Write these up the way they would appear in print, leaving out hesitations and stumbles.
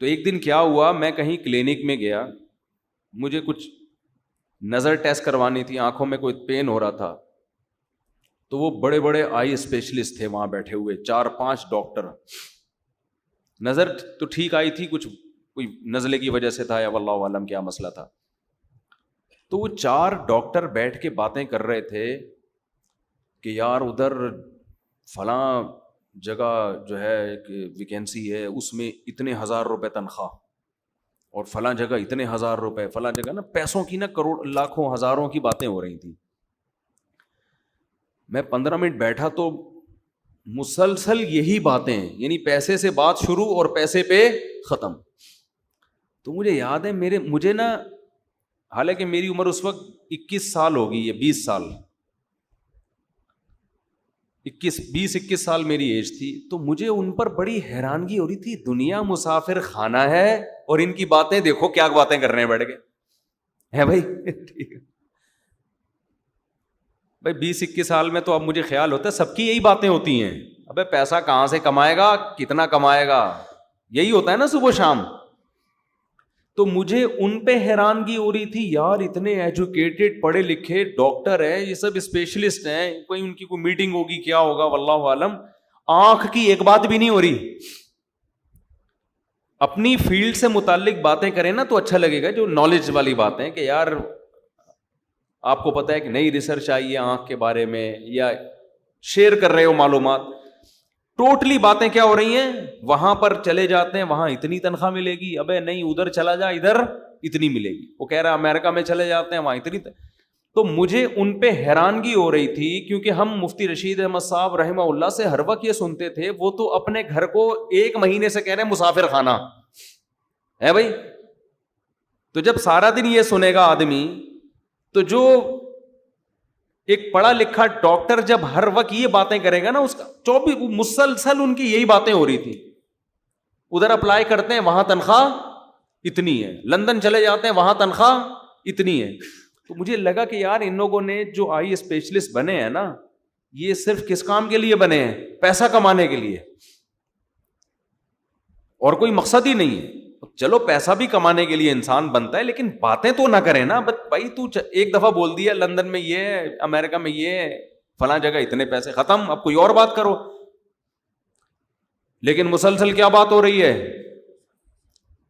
تو ایک دن کیا ہوا، میں کہیں کلینک میں گیا، مجھے کچھ نظر ٹیسٹ کروانی تھی، آنکھوں میں کوئی پین ہو رہا تھا، تو وہ بڑے بڑے آئی اسپیشلسٹ تھے وہاں بیٹھے ہوئے، 4-5 ڈاکٹر. نظر تو ٹھیک آئی تھی، کچھ کوئی نزلے کی وجہ سے تھا یا واللہ عالم کیا مسئلہ تھا. تو وہ 4 ڈاکٹر بیٹھ کے باتیں کر رہے تھے کہ یار ادھر فلاں جگہ جو ہے ایک ویکینسی ہے، اس میں اتنے $1,000 تنخواہ، اور فلاں جگہ اتنے $1,000، فلاں جگہ نا پیسوں کی نا کروڑ لاکھوں ہزاروں کی باتیں ہو رہی تھیں. میں 15 منٹ بیٹھا تو مسلسل یہی باتیں، یعنی پیسے سے بات شروع اور پیسے پہ ختم. تو مجھے یاد ہے مجھے نا، حالانکہ میری عمر اس وقت 21 سال ہوگی یا 20 سال، 20-21 سال میری ایج تھی، تو مجھے ان پر بڑی حیرانگی ہو رہی تھی. دنیا مسافر خانہ ہے اور ان کی باتیں دیکھو کیا باتیں کر رہے ہیں بیٹھ کے، ہے بھائی. ٹھیک ہے بھائی، 20-21 سال میں تو اب مجھے خیال ہوتا ہے سب کی یہی باتیں ہوتی ہیں. ابے پیسہ کہاں سے کمائے گا، کتنا کمائے گا، یہی ہوتا ہے نا صبح شام. تو مجھے ان پہ حیرانگی ہو رہی تھی، یار اتنے ایجوکیٹڈ پڑھے لکھے ڈاکٹر ہیں، یہ سب اسپیشلسٹ ہیں، کوئی ان کی کوئی میٹنگ ہوگی کیا ہوگا واللہ عالم، آنکھ کی ایک بات بھی نہیں ہو رہی. اپنی فیلڈ سے متعلق باتیں کریں نا تو اچھا لگے گا، جو نالج والی باتیں کہ یار آپ کو پتہ ہے کہ نئی ریسرچ آئی ہے آنکھ کے بارے میں، یا شیئر کر رہے ہو معلومات. ٹوٹلی باتیں کیا ہو رہی ہیں، وہاں پر چلے جاتے ہیں وہاں اتنی تنخواہ ملے گی، ابے نہیں ادھر چلا جا ادھر اتنی ملے گی. وہ کہہ رہا ہے امریکہ میں چلے جاتے ہیں وہاں اتنی تو مجھے ان پہ حیرانگی ہو رہی تھی، کیونکہ ہم مفتی رشید احمد صاحب رحمہ اللہ سے ہر وقت یہ سنتے تھے، وہ تو اپنے گھر کو 1 مہینے سے کہہ رہے ہیں مسافر خانہ ہے بھائی. تو جب سارا دن یہ سنے گا آدمی، تو جو ایک پڑھا لکھا ڈاکٹر جب ہر وقت یہ باتیں کرے گا نا، اس کا 24 مسلسل ان کی یہی باتیں ہو رہی تھی. ادھر اپلائی کرتے ہیں وہاں تنخواہ اتنی ہے، لندن چلے جاتے ہیں وہاں تنخواہ اتنی ہے. تو مجھے لگا کہ یار ان لوگوں نے جو آئی اسپیشلسٹ بنے ہیں نا، یہ صرف کس کام کے لیے بنے ہیں؟ پیسہ کمانے کے لیے، اور کوئی مقصد ہی نہیں ہے. چلو پیسہ بھی کمانے کے لیے انسان بنتا ہے، لیکن باتیں تو نہ کرے نا. بھائی تو ایک دفعہ بول دیا لندن میں یہ، امریکہ میں یہ، فلاں جگہ اتنے پیسے، ختم، اب کوئی اور بات کرو. لیکن مسلسل کیا بات ہو رہی ہے؟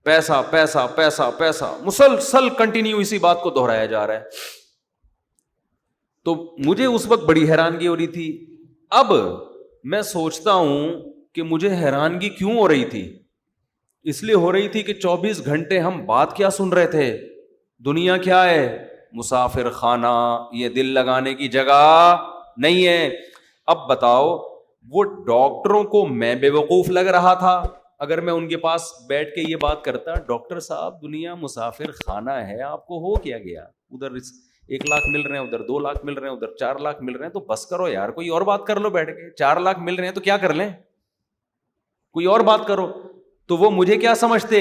پیسہ پیسہ پیسہ پیسہ، مسلسل کنٹینیو اسی بات کو دہرایا جا رہا ہے. تو مجھے اس وقت بڑی حیرانگی ہو رہی تھی. اب میں سوچتا ہوں کہ مجھے حیرانگی کیوں ہو رہی تھی. اس لیے ہو رہی تھی کہ 24 گھنٹے ہم بات کیا سن رہے تھے، دنیا کیا ہے، مسافر خانہ، یہ دل لگانے کی جگہ نہیں ہے. اب بتاؤ، وہ ڈاکٹروں کو میں بے وقوف لگ رہا تھا اگر میں ان کے پاس بیٹھ کے یہ بات کرتا، ڈاکٹر صاحب دنیا مسافر خانہ ہے، آپ کو ہو کیا گیا، ادھر 1 لاکھ مل رہے ہیں، ادھر 2 لاکھ مل رہے ہیں، ادھر 4 لاکھ مل رہے ہیں، تو بس کرو یار، کوئی اور بات کر لو بیٹھ کے. 4 لاکھ مل رہے ہیں تو کیا کر لیں، کوئی اور بات کرو. تو وہ مجھے کیا سمجھتے،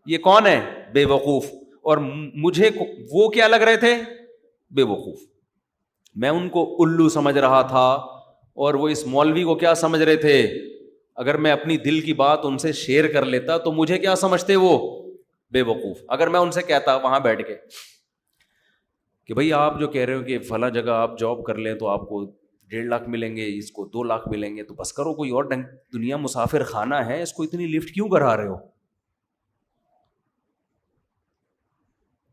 یہ کون ہے، بے وقوف. اور مجھے وہ کیا لگ رہے تھے، بے وقوف. میں ان کو الو سمجھ رہا تھا، اور وہ اس مولوی کو کیا سمجھ رہے تھے، اگر میں اپنی دل کی بات ان سے شیئر کر لیتا تو مجھے کیا سمجھتے، وہ بے وقوف. اگر میں ان سے کہتا وہاں بیٹھ کے کہ بھئی آپ جو کہہ رہے ہو کہ فلاں جگہ آپ جاب کر لیں تو آپ کو 1.5 لاکھ ملیں گے، اس کو 2 لاکھ ملیں گے، تو بس کرو، کوئی اور دنیا مسافر خانہ ہے، اس کو اتنی لفٹ کیوں کرا رہے ہو.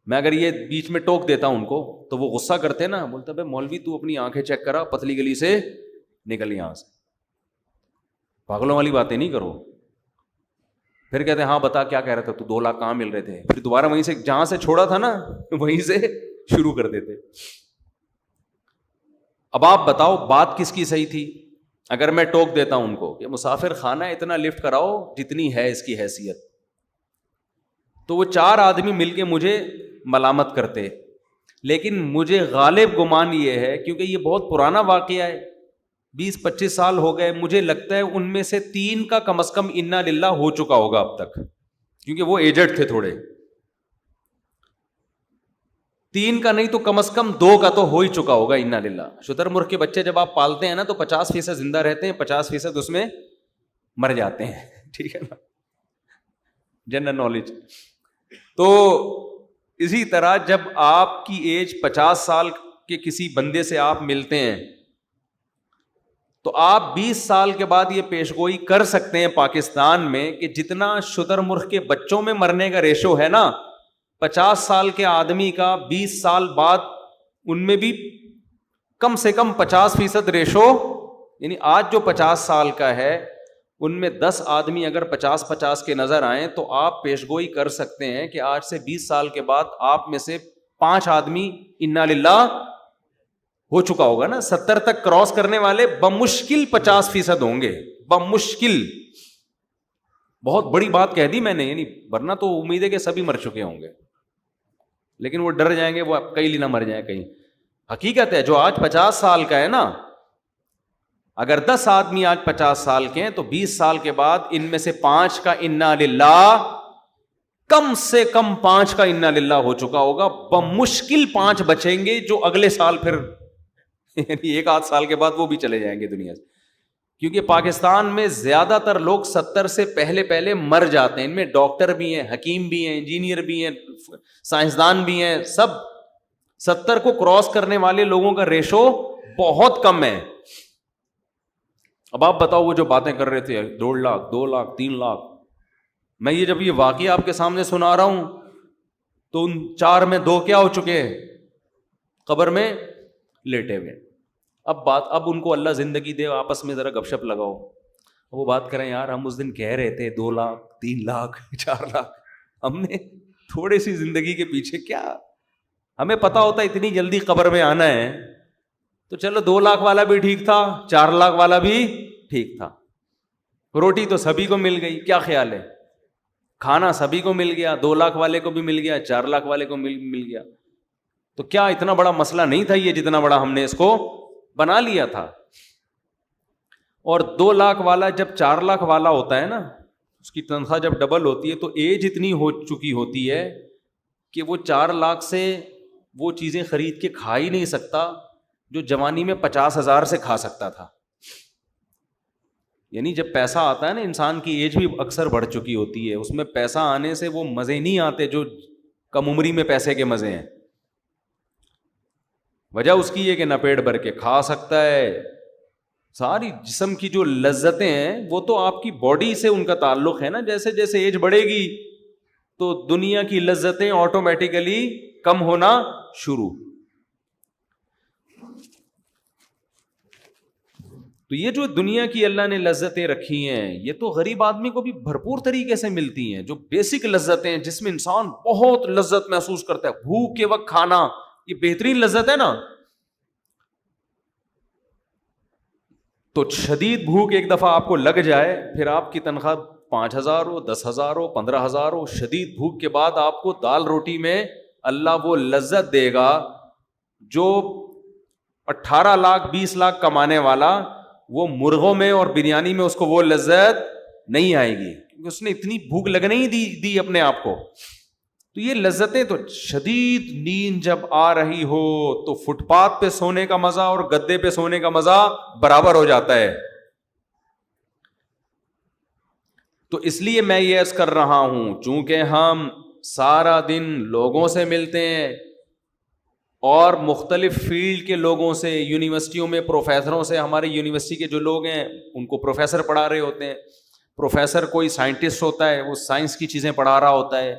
میں اگر یہ بیچ میں ٹوک دیتا ان کو تو وہ غصہ کرتے نا، بولتا بھائی مولوی تو اپنی آنکھیں چیک کرا، پتلی گلی سے نکل یہاں سے، پاگلوں والی باتیں نہیں کرو. پھر کہتے ہیں ہاں بتا کیا کہہ رہے تھے تو، 2 لاکھ کہاں مل رہے تھے، پھر دوبارہ وہیں سے جہاں سے چھوڑا تھا نا وہیں سے شروع کر دیتے. اب آپ بتاؤ بات کس کی صحیح تھی؟ اگر میں ٹوک دیتا ہوں ان کو کہ مسافر خانہ اتنا لفٹ کراؤ جتنی ہے اس کی حیثیت، تو وہ 4 آدمی مل کے مجھے ملامت کرتے. لیکن مجھے غالب گمان یہ ہے، کیونکہ یہ بہت پرانا واقعہ ہے، 20-25 سال ہو گئے، مجھے لگتا ہے ان میں سے 3 کا کم از کم انا للہ ہو چکا ہوگا اب تک، کیونکہ وہ ایجڈ تھے تھوڑے. 3 کا نہیں تو کم از کم 2 کا تو ہو ہی چکا ہوگا انا للہ. شتر مرغ کے بچے جب آپ پالتے ہیں نا تو 50% زندہ رہتے ہیں، 50% اس میں مر جاتے ہیں. ٹھیک ہے نا. General knowledge. تو اسی طرح جب آپ کی ایج 50 سال کے کسی بندے سے آپ ملتے ہیں تو آپ 20 سال کے بعد یہ پیشگوئی کر سکتے ہیں پاکستان میں کہ جتنا شتر مرغ کے بچوں میں مرنے کا ریشو ہے نا 50 سال کے آدمی کا 20 سال بعد ان میں بھی کم سے کم 50% ریشو, یعنی آج جو 50 سال کا ہے ان میں 10 آدمی اگر 50-50 کے نظر آئیں تو آپ پیشگوئی کر سکتے ہیں کہ آج سے 20 سال کے بعد آپ میں سے 5 آدمی انا للہ ہو چکا ہوگا نا. 70 تک کراس کرنے والے بمشکل 50% ہوں گے, بمشکل. بہت بڑی بات کہہ دی میں نے, یعنی ورنہ تو امید ہے کہ سبھی مر چکے ہوں گے, لیکن وہ ڈر جائیں گے, وہ کئی نہ مر جائیں کہیں. حقیقت ہے جو آج 50 سال کا ہے نا, اگر 10 آدمی آج 50 سال کے ہیں تو 20 سال کے بعد ان میں سے 5 کا انا للہ, کم سے کم 5 کا انا للہ ہو چکا ہوگا, بمشکل 5 بچیں گے جو اگلے سال پھر یعنی 1-8 سال کے بعد وہ بھی چلے جائیں گے دنیا سے. کیونکہ پاکستان میں زیادہ تر لوگ 70 سے پہلے مر جاتے ہیں. ان میں ڈاکٹر بھی ہیں, حکیم بھی ہیں, انجینئر بھی ہیں, سائنسدان بھی ہیں, سب 70 کو کراس کرنے والے لوگوں کا ریشو بہت کم ہے. اب آپ بتاؤ وہ جو باتیں کر رہے تھے 2 لاکھ 2 لاکھ 3 لاکھ, میں یہ جب یہ واقعہ آپ کے سامنے سنا رہا ہوں تو ان 4 میں 2 کیا ہو چکے ہیں, قبر میں لیٹے ہوئے. اب ان کو اللہ زندگی دے, آپس میں ذرا گپ شپ لگاؤ, وہ بات کریں یار ہم اس دن کہہ رہے تھے 2 لاکھ 3 لاکھ 4 لاکھ, ہم نے تھوڑے سی زندگی کے پیچھے کیا, ہمیں پتا ہوتا اتنی جلدی قبر میں آنا ہے تو چلو 2 لاکھ والا بھی ٹھیک تھا, 4 لاکھ والا بھی ٹھیک تھا. روٹی تو سبھی کو مل گئی, کیا خیال ہے, کھانا سبھی کو مل گیا, 2 لاکھ والے کو بھی مل گیا, 4 لاکھ والے کو مل گیا, تو کیا اتنا بڑا مسئلہ نہیں تھا یہ جتنا بڑا ہم نے اس کو بنا لیا تھا. اور 2 لاکھ والا جب 4 لاکھ والا ہوتا ہے نا, اس کی تنخواہ جب ڈبل ہوتی ہے تو ایج اتنی ہو چکی ہوتی ہے کہ وہ 4 لاکھ سے وہ چیزیں خرید کے کھا ہی نہیں سکتا جو جوانی میں 50,000 سے کھا سکتا تھا. یعنی جب پیسہ آتا ہے نا, انسان کی ایج بھی اکثر بڑھ چکی ہوتی ہے, اس میں پیسہ آنے سے وہ مزے نہیں آتے جو کم عمری میں پیسے کے مزے ہیں. وجہ اس کی یہ کہ نہ پیٹ بھر کے کھا سکتا ہے, ساری جسم کی جو لذتیں ہیں وہ تو آپ کی باڈی سے ان کا تعلق ہے نا. جیسے جیسے ایج بڑھے گی تو دنیا کی لذتیں آٹومیٹیکلی کم ہونا شروع. تو یہ جو دنیا کی اللہ نے لذتیں رکھی ہیں یہ تو غریب آدمی کو بھی بھرپور طریقے سے ملتی ہیں. جو بیسک لذتیں جس میں انسان بہت لذت محسوس کرتا ہے, بھوک کے وقت کھانا, یہ بہترین لذت ہے نا. تو شدید بھوک ایک دفعہ آپ کو لگ جائے, پھر آپ کی تنخواہ 5,000 ہو, 10,000 ہو, 15,000 ہو, شدید بھوک کے بعد آپ کو دال روٹی میں اللہ وہ لذت دے گا جو 18 لاکھ 20 لاکھ کمانے والا وہ مرغوں میں اور بریانی میں اس کو وہ لذت نہیں آئے گی, کیونکہ اس نے اتنی بھوک لگنے ہی دی اپنے آپ کو. تو یہ لذتیں تو شدید نیند جب آ رہی ہو تو فٹ پاتھ پہ سونے کا مزہ اور گدے پہ سونے کا مزہ برابر ہو جاتا ہے. تو اس لیے میں یہ عرض کر رہا ہوں, چونکہ ہم سارا دن لوگوں سے ملتے ہیں اور مختلف فیلڈ کے لوگوں سے, یونیورسٹیوں میں پروفیسروں سے, ہمارے یونیورسٹی کے جو لوگ ہیں ان کو پروفیسر پڑھا رہے ہوتے ہیں, پروفیسر کوئی سائنٹسٹ ہوتا ہے وہ سائنس کی چیزیں پڑھا رہا ہوتا ہے,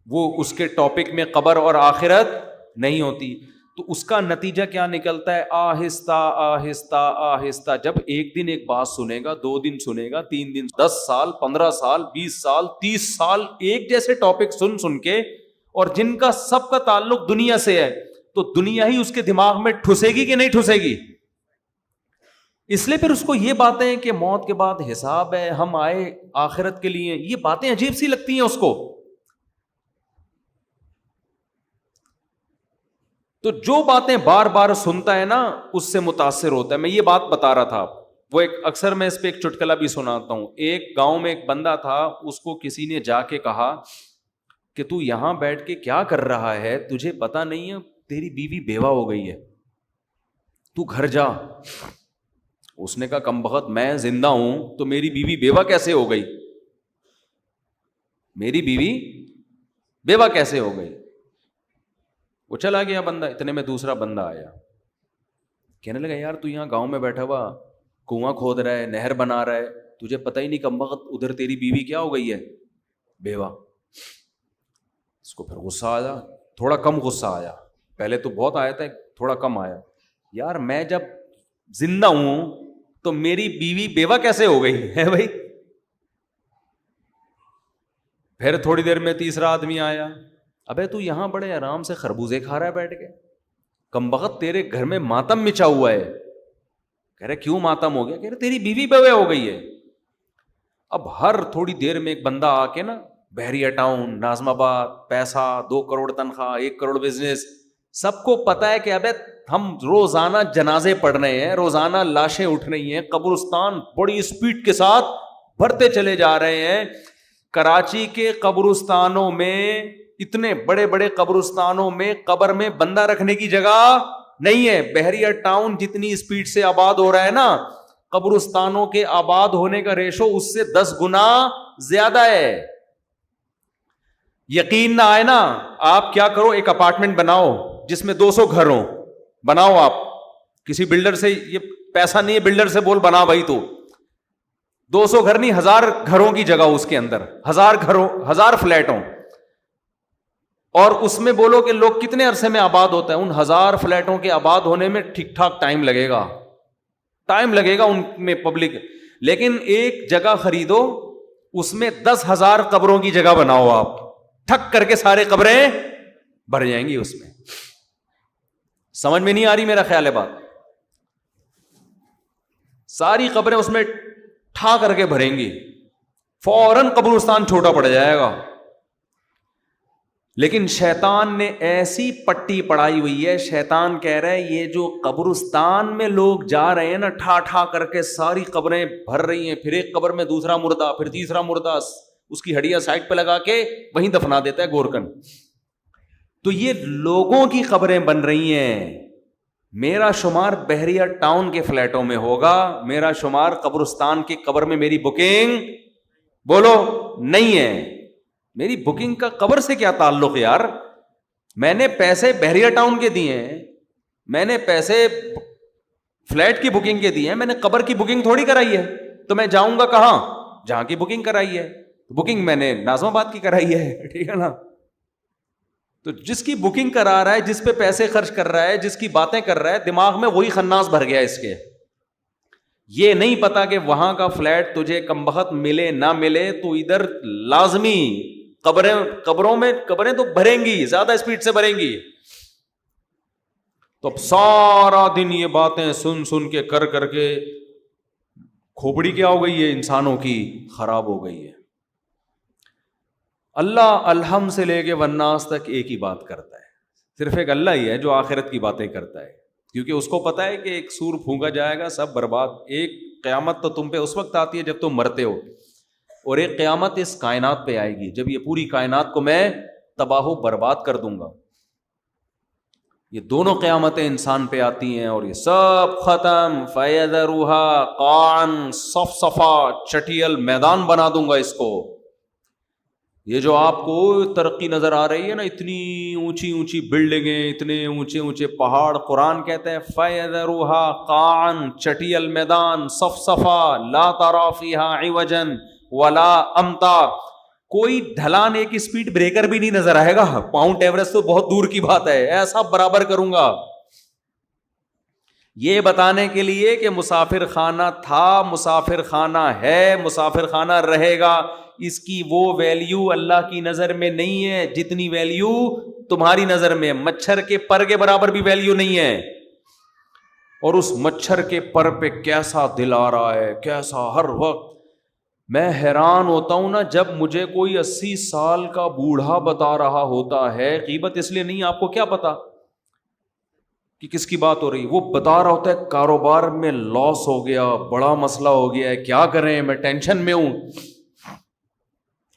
وہ اس کے ٹاپک میں قبر اور آخرت نہیں ہوتی. تو اس کا نتیجہ کیا نکلتا ہے, آہستہ آہستہ آہستہ جب ایک دن ایک بات سنے گا, 2 دن سنے گا, 3 دن, 10 سال, 15 سال, 20 سال, 30 سال ایک جیسے ٹاپک سن کے, اور جن کا سب کا تعلق دنیا سے ہے, تو دنیا ہی اس کے دماغ میں ٹھسے گی کہ نہیں ٹھسے گی. اس لیے پھر اس کو یہ باتیں کہ موت کے بعد حساب ہے, ہم آئے آخرت کے لیے, یہ باتیں عجیب سی لگتی ہیں اس کو. تو جو باتیں بار بار سنتا ہے نا اس سے متاثر ہوتا ہے. میں یہ بات بتا رہا تھا, وہ ایک اکثر میں اس پہ ایک چٹکلا بھی سناتا ہوں. ایک گاؤں میں ایک بندہ تھا, اس کو کسی نے جا کے کہا کہ تو یہاں بیٹھ کے کیا کر رہا ہے, تجھے پتا نہیں ہے تیری بیوی بیوہ ہو گئی ہے, تو گھر جا. اس نے کہا کم بخت میں زندہ ہوں تو میری بیوی بیوہ کیسے ہو گئی. میری بیوی بیوہ کیسے ہو گئی؟ وہ چلا گیا بندہ. اتنے میں دوسرا بندہ آیا, کہنے لگا یار تو یہاں گاؤں میں بیٹھا ہوا کنواں کھود رہا ہے, نہر بنا رہا ہے, تجھے پتہ ہی نہیں کم وقت ادھر تیری بیوی کیا ہو گئی ہے؟ بیوہ. اس کو پھر غصہ آیا, تھوڑا کم غصہ آیا, پہلے تو بہت آیا تھا, تھوڑا کم آیا. یار میں جب زندہ ہوں تو میری بیوی بیوہ کیسے ہو گئی ہے بھائی؟ پھر تھوڑی دیر میں تیسرا آدمی آیا, ابے تو یہاں بڑے آرام سے خربوزے کھا رہا ہے بیٹھ کے, کم بخت تیرے گھر میں ماتم مچا ہوا ہے. کہہ رہے کیوں ماتم ہو گیا؟ کہہ رہے تیری بیوی بیوہ ہو گئی ہے. اب ہر تھوڑی دیر میں ایک بندہ آ کے نا, بحریہ ٹاؤن, ناظم آباد, پیسہ, 2 کروڑ تنخواہ, 1 کروڑ بزنس, سب کو پتا ہے کہ ابے ہم روزانہ جنازے پڑھ رہے ہیں, روزانہ لاشیں اٹھ رہی ہیں, قبرستان بڑی اسپیڈ کے ساتھ بھرتے چلے جا رہے ہیں. کراچی کے قبرستانوں میں, اتنے بڑے بڑے قبرستانوں میں قبر میں بندہ رکھنے کی جگہ نہیں ہے. بحریہ ٹاؤن جتنی اسپیڈ سے آباد ہو رہا ہے نا, قبرستانوں کے آباد ہونے کا ریشو اس سے 10 گنا زیادہ ہے. یقین نہ آئے نا, آپ کیا کرو, ایک اپارٹمنٹ بناؤ جس میں 200 گھر ہوں, بناؤ آپ. کسی بلڈر سے, یہ پیسہ نہیں ہے بلڈر سے بول بنا بھائی, تو 200 گھر نہیں, 1000 گھروں کی جگہ اس کے اندر, 1000 گھروں, 1000 فلیٹ ہوں, اور اس میں بولو کہ لوگ کتنے عرصے میں آباد ہوتا ہے. ان 1000 فلیٹوں کے آباد ہونے میں ٹھیک ٹھاک ٹائم لگے گا ان میں پبلک. لیکن ایک جگہ خریدو, اس میں 10,000 قبروں کی جگہ بناؤ آپ, ٹھک کر کے سارے قبریں بھر جائیں گی اس میں. سمجھ میں نہیں آ رہی میرا خیال ہے بات؟ ساری قبریں اس میں ٹھا کر کے بھریں گی, فوراً قبرستان چھوٹا پڑ جائے گا. لیکن شیطان نے ایسی پٹی پڑائی ہوئی ہے, شیطان کہہ رہا ہے یہ جو قبرستان میں لوگ جا رہے ہیں نا, ٹھا ٹھا کر کے ساری قبریں بھر رہی ہیں, پھر ایک قبر میں دوسرا مردہ, پھر تیسرا مردہ, اس کی ہڈیاں سائڈ پہ لگا کے وہیں دفنا دیتا ہے گورکن. تو یہ لوگوں کی قبریں بن رہی ہیں. میرا شمار بحریہ ٹاؤن کے فلیٹوں میں ہوگا, میرا شمار قبرستان کی قبر میں میری بکنگ بولو نہیں ہے. میری بکنگ کا قبر سے کیا تعلق یار؟ میں نے پیسے بحریہ ٹاؤن کے دیے ہیں, میں نے پیسے فلیٹ کی بکنگ کے دیے ہیں, میں نے قبر کی بکنگ تھوڑی کرائی ہے. تو میں جاؤں گا کہاں؟ جہاں کی بکنگ کرائی ہے. بکنگ میں نے ناظم آباد کی کرائی ہے, ٹھیک ہے نا. تو جس کی بکنگ کرا رہا ہے, جس پہ پیسے خرچ کر رہا ہے, جس کی باتیں کر رہا ہے, دماغ میں وہی خناس بھر گیا اس کے. یہ نہیں پتا کہ وہاں کا فلیٹ تجھے کمبخت ملے نہ ملے, تو ادھر لازمی قبروں میں قبریں تو بھریں گی, زیادہ اسپیڈ سے بھریں گی. تو اب سارا دن یہ باتیں سن سن کے کر کے کھوپڑی کیا ہو گئی ہے انسانوں کی, خراب ہو گئی ہے. اللہ الحم سے لے کے والناس تک ایک ہی بات کرتا ہے, صرف ایک اللہ ہی ہے جو آخرت کی باتیں کرتا ہے, کیونکہ اس کو پتا ہے کہ ایک سور پھونکا جائے گا, سب برباد. ایک قیامت تو تم پہ اس وقت آتی ہے جب تم مرتے ہو, اور ایک قیامت اس کائنات پہ آئے گی جب یہ پوری کائنات کو میں تباہ و برباد کر دوں گا. یہ دونوں قیامتیں انسان پہ آتی ہیں اور یہ سب ختم, فَيَذَرُهَا قَاعًا صَفْصَفًا, چٹیل میدان بنا دوں گا اس کو. یہ جو آپ کو ترقی نظر آ رہی ہے نا, اتنی اونچی اونچی بلڈنگیں, اتنے اونچے اونچے پہاڑ, قرآن کہتے ہیں فَيَذَرُهَا قَاعًا, چٹیل میدان, صَفْصَفًا, لَا تَرَىٰ فِيهَا عِوَجًا وَلَا أَمْتًا, کوئی ڈھلان, ایک اسپیڈ بریکر بھی نہیں نظر آئے گا. ماؤنٹ ایوریسٹ تو بہت دور کی بات ہے, ایسا برابر کروں گا. یہ بتانے کے لیے کہ مسافر خانہ تھا, مسافر خانہ ہے, مسافر خانہ رہے گا. اس کی وہ ویلیو اللہ کی نظر میں نہیں ہے جتنی ویلیو تمہاری نظر میں. مچھر کے پر کے برابر بھی ویلیو نہیں ہے. اور اس مچھر کے پر پہ کیسا دل آ رہا ہے, کیسا ہر وقت. میں حیران ہوتا ہوں نا جب مجھے کوئی 80 سال کا بوڑھا بتا رہا ہوتا ہے, غیبت اس لیے نہیں, آپ کو کیا پتا کہ کس کی بات ہو رہی, وہ بتا رہا ہوتا ہے کاروبار میں لاس ہو گیا, بڑا مسئلہ ہو گیا ہے, کیا کریں, میں ٹینشن میں ہوں.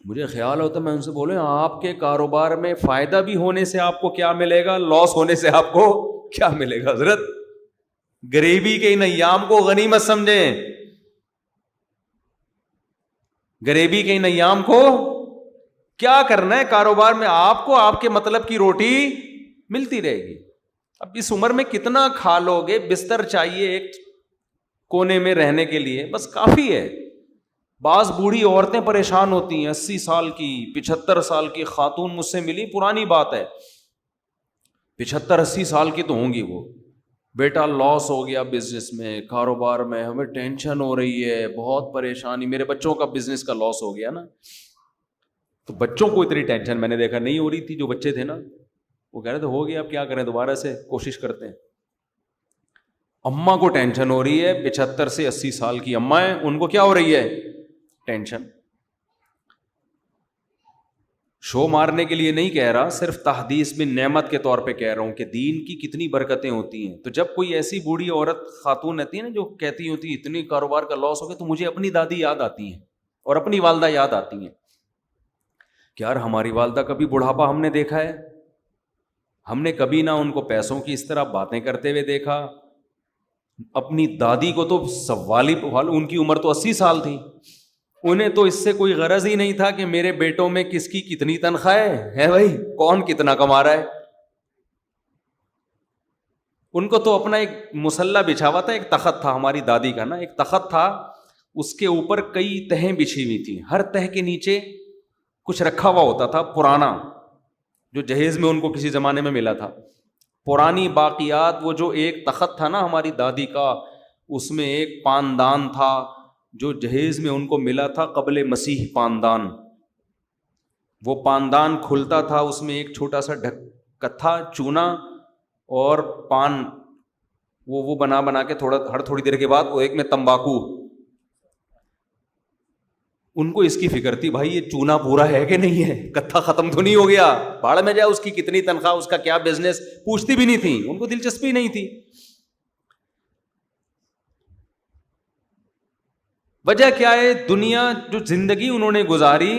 مجھے خیال ہوتا ہے میں ان سے بولے آپ کے کاروبار میں فائدہ بھی ہونے سے آپ کو کیا ملے گا, لاس ہونے سے آپ کو کیا ملے گا. حضرت غریبی کے ان ایام کو غنیمت سمجھیں, غریبی کے ان ایام کو کیا کرنا ہے کاروبار میں آپ کو؟ آپ کے مطلب کی روٹی ملتی رہے گی. اب اس عمر میں کتنا کھا لو گے؟ بستر چاہیے ایک کونے میں رہنے کے لیے، بس کافی ہے. بعض بوڑھی عورتیں پریشان ہوتی ہیں، 80 سال کی 75 سال کی خاتون مجھ سے ملی، پرانی بات ہے، 75-80 سال کی تو ہوں گی وہ. بیٹا لاس ہو گیا بزنس میں، کاروبار میں، ہمیں ٹینشن ہو رہی ہے، بہت پریشانی، میرے بچوں کا بزنس کا لاس ہو گیا نا. تو بچوں کو اتنی ٹینشن میں نے دیکھا نہیں ہو رہی تھی. جو بچے تھے نا وہ کہہ رہے تھے ہو گیا، اب کیا کریں، دوبارہ سے کوشش کرتے ہیں. اماں کو ٹینشن ہو رہی ہے، 75 سے 80 سال کی اماں ہیں، ان کو کیا ہو رہی ہے؟ ٹینشن. شو مارنے کے لیے نہیں کہہ رہا، صرف تحدیث بن نعمت کے طور پہ کہہ رہا ہوں کہ دین کی کتنی برکتیں ہوتی ہیں. تو جب کوئی ایسی بوڑھی عورت خاتون رہتی ہے نا جو کہتی ہوتی ہے اتنی کاروبار کا لاس ہو گیا، تو مجھے اپنی دادی یاد آتی ہیں اور اپنی والدہ یاد آتی ہیں کہ یار ہماری والدہ کبھی بڑھاپا ہم نے دیکھا ہے، ہم نے کبھی نہ ان کو پیسوں کی اس طرح باتیں کرتے ہوئے دیکھا. اپنی دادی کو تو سوالی ان کی عمر تو 80 سال تھی، انہیں تو اس سے کوئی غرض ہی نہیں تھا کہ میرے بیٹوں میں کس کی کتنی تنخواہ ہے بھائی، کون کتنا کما رہا ہے. ان کو تو اپنا ایک مسلح بچھا ہوا تھا، ایک تخت تھا ہماری دادی کا نا، ایک تخت تھا، اس کے اوپر کئی تہیں بچھی ہوئی تھی، ہر تہ کے نیچے کچھ رکھا ہوا ہوتا تھا پرانا، جو جہیز میں ان کو کسی زمانے میں ملا تھا. پرانی باقیات. وہ جو ایک تخت تھا نا ہماری دادی کا، اس میں ایک پاندان تھا جو جہیز میں ان کو ملا تھا قبل مسیح پاندان. وہ پاندان کھلتا تھا، اس میں ایک چھوٹا سا ڈھکت تھا، چونا اور پان، وہ بنا کے ہر تھوڑی دیر کے بعد وہ ایک میں تمباکو. ان کو اس کی فکر تھی بھائی یہ چونا پورا ہے کہ نہیں ہے، کتھا ختم تو نہیں ہو گیا، بھاڑ میں جائے اس کی کتنی تنخواہ، اس کا کیا بزنس، پوچھتی بھی نہیں تھی، ان کو دلچسپی نہیں تھی. وجہ کیا ہے؟ دنیا جو زندگی انہوں نے گزاری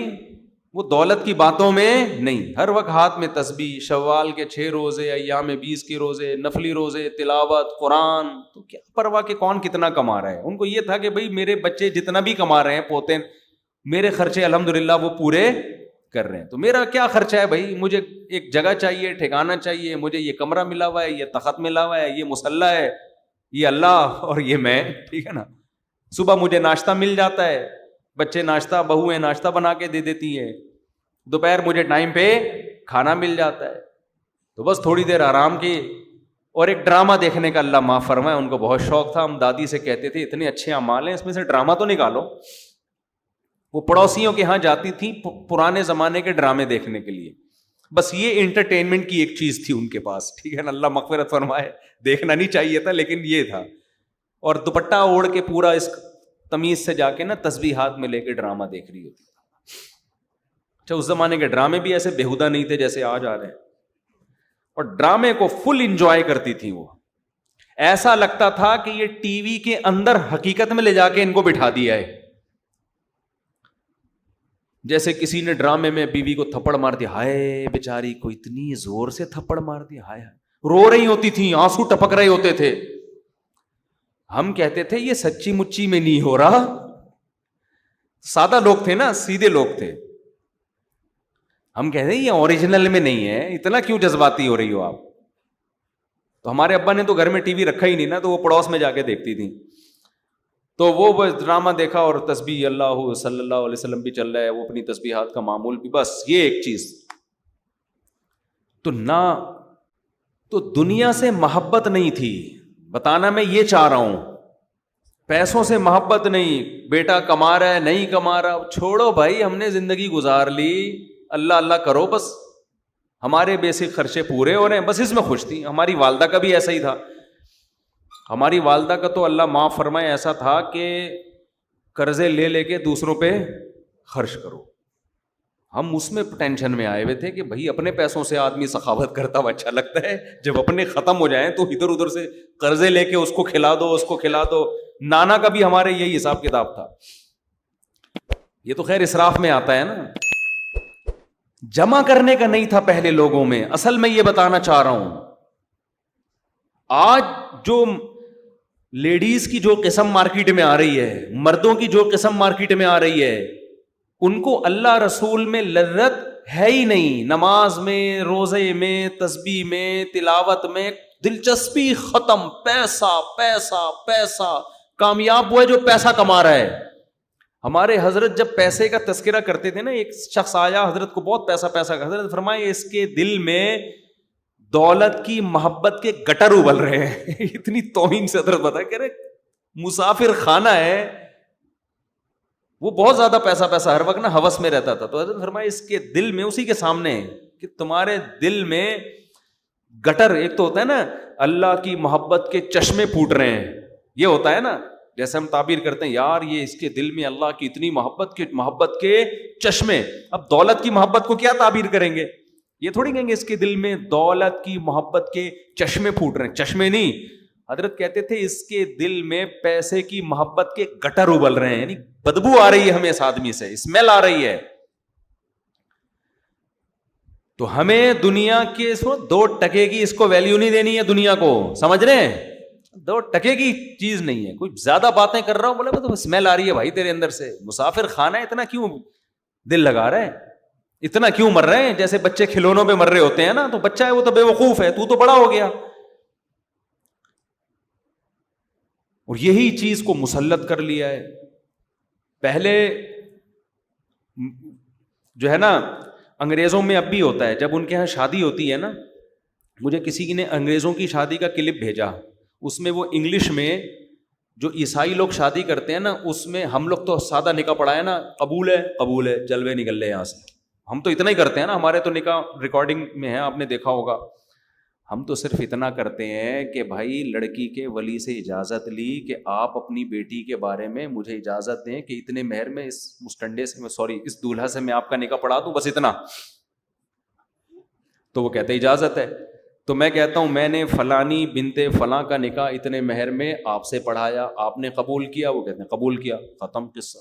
وہ دولت کی باتوں میں نہیں، ہر وقت ہاتھ میں تسبیح، شوال کے 6 روزے، ایام 20 کے روزے، نفلی روزے، تلاوت قرآن. تو کیا پرواہ کہ کون کتنا کما رہا ہے. ان کو یہ تھا کہ بھائی میرے بچے جتنا بھی کما رہے ہیں پوتے، میرے خرچے الحمدللہ وہ پورے کر رہے ہیں. تو میرا کیا خرچہ ہے بھائی، مجھے ایک جگہ چاہیے، ٹھکانہ چاہیے، مجھے یہ کمرہ ملا ہوا ہے، یہ تخت ملا ہوا ہے، یہ مصلی ہے، یہ اللہ اور یہ میں، ٹھیک ہے نا. صبح مجھے ناشتہ مل جاتا ہے، بچے ناشتہ، بہویں ناشتہ بنا کے دے دیتی ہیں، دوپہر مجھے ٹائم پہ کھانا مل جاتا ہے. تو بس تھوڑی دیر آرام کی. اور ایک ڈرامہ دیکھنے کا اللہ معاف فرمائے ان کو بہت شوق تھا. ہم دادی سے کہتے تھے اتنے اچھے اعمال ہیں، اس میں سے ڈرامہ تو نکالو. وہ پڑوسیوں کے ہاں جاتی تھی پرانے زمانے کے ڈرامے دیکھنے کے لیے، بس یہ انٹرٹینمنٹ کی ایک چیز تھی ان کے پاس، ٹھیک ہے نا، اللہ مغفرت فرمائے. دیکھنا نہیں چاہیے تھا لیکن یہ تھا. اور دوپٹہ اوڑھ کے پورا اس تمیز سے جا کے نا تسبیح ہاتھ میں لے کے ڈرامہ دیکھ رہی ہوتی. اچھا اس زمانے کے ڈرامے بھی ایسے بےہودہ نہیں تھے جیسے آج آ رہے ہیں، اور ڈرامے کو فل انجوائے کرتی تھی. وہ ایسا لگتا تھا کہ یہ ٹی وی کے اندر حقیقت میں لے جا کے ان کو بٹھا دیا ہے. جیسے کسی نے ڈرامے میں بیوی کو تھپڑ مار دیا، ہائے بیچاری کو اتنی زور سے تھپڑ مار دیا، ہائے رو رہی ہوتی تھی، آنسو ٹپک رہے ہوتے تھے. ہم کہتے تھے یہ سچی مچی میں نہیں ہو رہا. سادہ لوگ تھے نا، سیدھے لوگ تھے. ہم کہتے ہیں یہ اوریجنل میں نہیں ہے، اتنا کیوں جذباتی ہو رہی ہو آپ. تو ہمارے ابا نے تو گھر میں ٹی وی رکھا ہی نہیں نا، تو وہ پڑوس میں جا کے دیکھتی تھی. تو وہ ڈرامہ دیکھا اور تسبیح اللہ صلی اللہ علیہ وسلم بھی چل رہا ہے، وہ اپنی تسبیحات کا معمول بھی، بس یہ ایک چیز. تو نہ تو دنیا سے محبت نہیں تھی، بتانا میں یہ چاہ رہا ہوں. پیسوں سے محبت نہیں، بیٹا کما رہا ہے نہیں کما رہا، چھوڑو بھائی، ہم نے زندگی گزار لی، اللہ اللہ کرو، بس ہمارے بیسک خرچے پورے ہو رہے ہیں، بس اس میں خوش تھی. ہماری والدہ کا بھی ایسا ہی تھا. ہماری والدہ کا تو اللہ معاف فرمائے ایسا تھا کہ قرضے لے لے کے دوسروں پہ خرچ کرو. ہم اس میں ٹینشن میں آئے ہوئے تھے کہ بھائی اپنے پیسوں سے آدمی سخاوت کرتا ہوا اچھا لگتا ہے، جب اپنے ختم ہو جائیں تو ادھر ادھر سے قرضے لے کے اس کو کھلا دو، اس کو کھلا دو. نانا کا بھی ہمارے یہی حساب کتاب تھا. یہ تو خیر اسراف میں آتا ہے نا، جمع کرنے کا نہیں تھا پہلے لوگوں میں. اصل میں یہ بتانا چاہ رہا ہوں، آج جو لیڈیز کی جو قسم مارکیٹ میں آ رہی ہے، مردوں کی جو قسم مارکیٹ میں آ رہی ہے، ان کو اللہ رسول میں لذت ہے ہی نہیں، نماز میں، روزے میں، تسبیح میں، تلاوت میں دلچسپی ختم، پیسہ پیسہ پیسہ، کامیاب وہ ہے جو پیسہ کما رہا ہے. ہمارے حضرت جب پیسے کا تذکرہ کرتے تھے نا، ایک شخص آیا حضرت کو بہت پیسہ پیسہ کا، حضرت فرمائے اس کے دل میں دولت کی محبت کے گٹر ابل رہے ہیں. اتنی توہین سے حضرت بتایا، کہہ رہے مسافر خانہ ہے، وہ بہت زیادہ پیسہ پیسہ ہر وقت نا ہوس میں رہتا تھا. تو حضرت فرمائے اس کے دل میں، اسی کے سامنے کہ تمہارے دل میں گٹر، ایک تو ہوتا ہے نا اللہ کی محبت کے چشمے پھوٹ رہے ہیں، یہ ہوتا ہے نا، جیسے ہم تعبیر کرتے ہیں یار یہ اس کے دل میں اللہ کی اتنی محبت کے چشمے. اب دولت کی محبت کو کیا تعبیر کریں گے؟ یہ تھوڑی کہیں گے اس کے دل میں دولت کی محبت کے چشمے پھوٹ رہے ہیں، چشمے نہیں. حضرت کہتے تھے اس کے دل میں پیسے کی محبت کے گٹر ابل رہے ہیں، یعنی بدبو آ رہی ہے ہمیں اس آدمی سے، اسمیل آ رہی ہے. تو ہمیں دنیا کے 2 ٹکے کی اس کو ویلیو نہیں دینی ہے، دنیا کو، سمجھ رہے ہیں؟ 2 ٹکے کی چیز نہیں ہے. کوئی زیادہ باتیں کر رہا ہوں، بولے تو اسمیل آ رہی ہے بھائی تیرے اندر سے. مسافر خانہ ہے، اتنا کیوں دل لگا رہا ہے، اتنا کیوں مر رہے ہیں؟ جیسے بچے کھلونوں پہ مر رہے ہوتے ہیں نا، تو بچہ ہے وہ تو بے وقوف ہے، تو بڑا ہو گیا. اور یہی چیز کو مسلط کر لیا ہے. پہلے جو ہے نا انگریزوں میں اب بھی ہوتا ہے، جب ان کے ہاں شادی ہوتی ہے نا، مجھے کسی نے انگریزوں کی شادی کا کلپ بھیجا، اس میں وہ انگلش میں جو عیسائی لوگ شادی کرتے ہیں نا، اس میں ہم لوگ تو سادہ نکاح پڑھا ہے نا، قبول ہے قبول ہے، جلوے نکل لے یہاں سے. ہم تو اتنا ہی کرتے ہیں نا، ہمارے تو نکاح ریکارڈنگ میں ہے، آپ نے دیکھا ہوگا. ہم تو صرف اتنا کرتے ہیں کہ بھائی لڑکی کے ولی سے اجازت لی کہ آپ اپنی بیٹی کے بارے میں مجھے اجازت دیں کہ اتنے مہر میں اس مسٹنڈے سے، اس دولہا سے میں آپ کا نکاح پڑھا دوں، بس اتنا. تو وہ کہتے اجازت ہے. تو میں کہتا ہوں میں نے فلانی بنتے فلاں کا نکاح اتنے مہر میں آپ سے پڑھایا، آپ نے قبول کیا؟ وہ کہتے ہیں قبول کیا، ختم قصہ.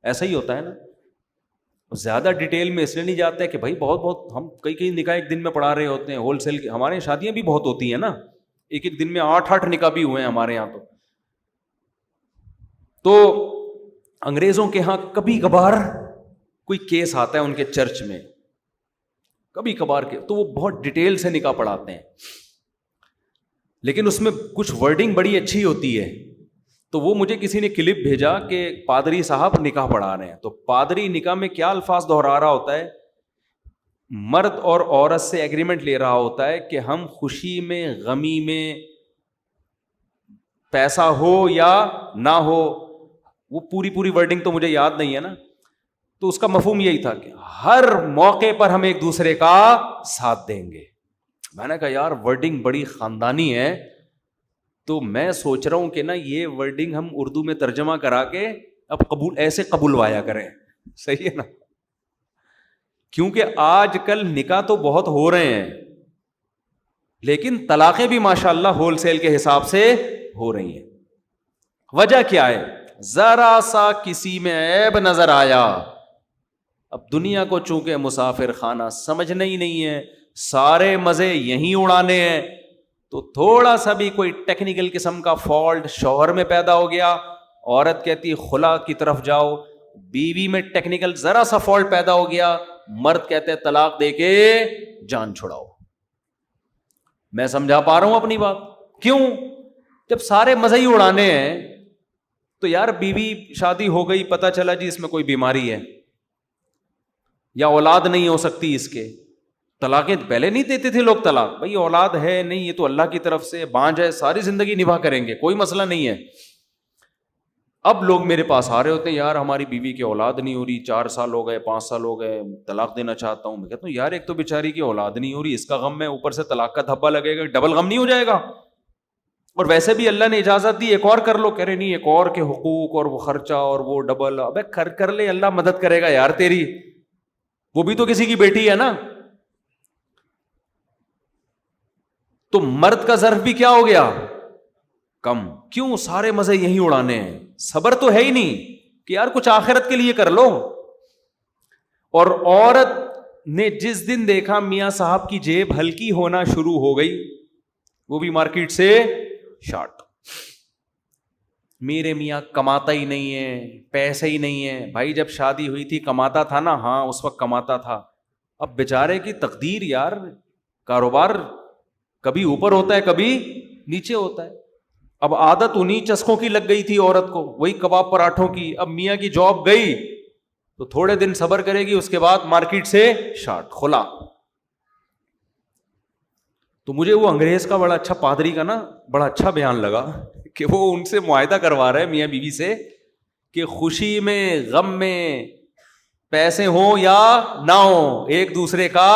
ایسا ہی ہوتا ہے نا. زیادہ ڈیٹیل میں اس لیے نہیں جاتے کہ بھائی بہت ہم کئی نکاح ایک دن میں پڑھا رہے ہوتے ہیں، ہول سیل کی. ہمارے شادیاں بھی بہت ہوتی ہیں نا، ایک دن میں 8 نکاح بھی ہوئے ہیں ہمارے یہاں. تو انگریزوں کے ہاں کبھی کبھار کوئی کیس آتا ہے ان کے چرچ میں، کبھی کبھار کے، تو وہ بہت ڈیٹیل سے نکاح پڑھاتے ہیں، لیکن اس میں کچھ ورڈنگ بڑی اچھی ہوتی ہے. تو وہ مجھے کسی نے کلپ بھیجا کہ پادری صاحب نکاح پڑھا رہے ہیں، تو پادری نکاح میں کیا الفاظ دہرا رہا ہوتا ہے؟ مرد اور عورت سے ایگریمنٹ لے رہا ہوتا ہے کہ ہم خوشی میں غمی میں پیسہ ہو یا نہ ہو، وہ پوری ورڈنگ تو مجھے یاد نہیں ہے نا. تو اس کا مفہوم یہی تھا کہ ہر موقع پر ہم ایک دوسرے کا ساتھ دیں گے. میں نے کہا یار ورڈنگ بڑی خاندانی ہے. تو میں سوچ رہا ہوں کہ نا یہ ورڈنگ ہم اردو میں ترجمہ کرا کے اب ایسے قبولوایا کریں، صحیح ہے نا؟ کیونکہ آج کل نکاح تو بہت ہو رہے ہیں، لیکن طلاقیں بھی ماشاءاللہ ہول سیل کے حساب سے ہو رہی ہیں. وجہ کیا ہے؟ ذرا سا کسی میں عیب نظر آیا. اب دنیا کو چونکہ مسافر خانہ سمجھنا ہی نہیں ہے، سارے مزے یہیں اڑانے ہیں، تو تھوڑا سا بھی کوئی ٹیکنیکل قسم کا فالٹ شوہر میں پیدا ہو گیا، عورت کہتی خلا کی طرف جاؤ، بیوی میں ٹیکنیکل ذرا سا فالٹ پیدا ہو گیا، مرد کہتے طلاق دے کے جان چھڑاؤ. میں سمجھا پا رہا ہوں اپنی بات؟ کیوں؟ جب سارے مزے ہی اڑانے ہیں تو یار بیوی شادی ہو گئی، پتہ چلا جی اس میں کوئی بیماری ہے یا اولاد نہیں ہو سکتی اس کے، طلاقیں پہلے نہیں دیتے تھے لوگ طلاق، بھائی اولاد ہے نہیں، یہ تو اللہ کی طرف سے بانجھ ہے، ساری زندگی نبھا کریں گے، کوئی مسئلہ نہیں ہے. اب لوگ میرے پاس آ رہے ہوتے ہیں، یار ہماری بیوی کی اولاد نہیں ہو رہی، 4 سال ہو گئے، 5 سال ہو گئے، طلاق دینا چاہتا ہوں. میں کہتا ہوں یار ایک تو بیچاری کی اولاد نہیں ہو رہی، اس کا غم ہے، اوپر سے طلاق کا دھبا لگے گا، ڈبل غم نہیں ہو جائے گا؟ اور ویسے بھی اللہ نے اجازت دی ایک اور کر لو، کہہ رہے نہیں ایک اور کے حقوق اور وہ خرچہ اور وہ ڈبل. ابے کر لے، اللہ مدد کرے گا یار تیری، وہ بھی تو کسی کی بیٹی ہے نا. تو مرد کا ظرف بھی کیا ہو گیا؟ کم. کیوں؟ سارے مزے یہیں اڑانے ہیں، صبر تو ہے ہی نہیں کہ یار کچھ آخرت کے لیے کر لو. اور عورت نے جس دن دیکھا میاں صاحب کی جیب ہلکی ہونا شروع ہو گئی، وہ بھی مارکیٹ سے شارٹ. میرے میاں کماتا ہی نہیں ہے، پیسے ہی نہیں ہے. بھائی جب شادی ہوئی تھی کماتا تھا نا؟ ہاں اس وقت کماتا تھا. اب بیچارے کی تقدیر یار، کاروبار کبھی اوپر ہوتا ہے کبھی نیچے ہوتا ہے. اب عادت انہی چسکوں کی لگ گئی تھی عورت کو، وہی کباب پراٹھوں کی. اب میاں کی جاب گئی تو تھوڑے دن صبر کرے گی، اس کے بعد مارکیٹ سے شارٹ کھلا. تو مجھے وہ انگریز کا بڑا اچھا، پادری کا نا بڑا اچھا بیان لگا کہ وہ ان سے معاہدہ کروا رہے میاں بیوی سے کہ خوشی میں غم میں پیسے ہوں یا نہ ہوں ایک دوسرے کا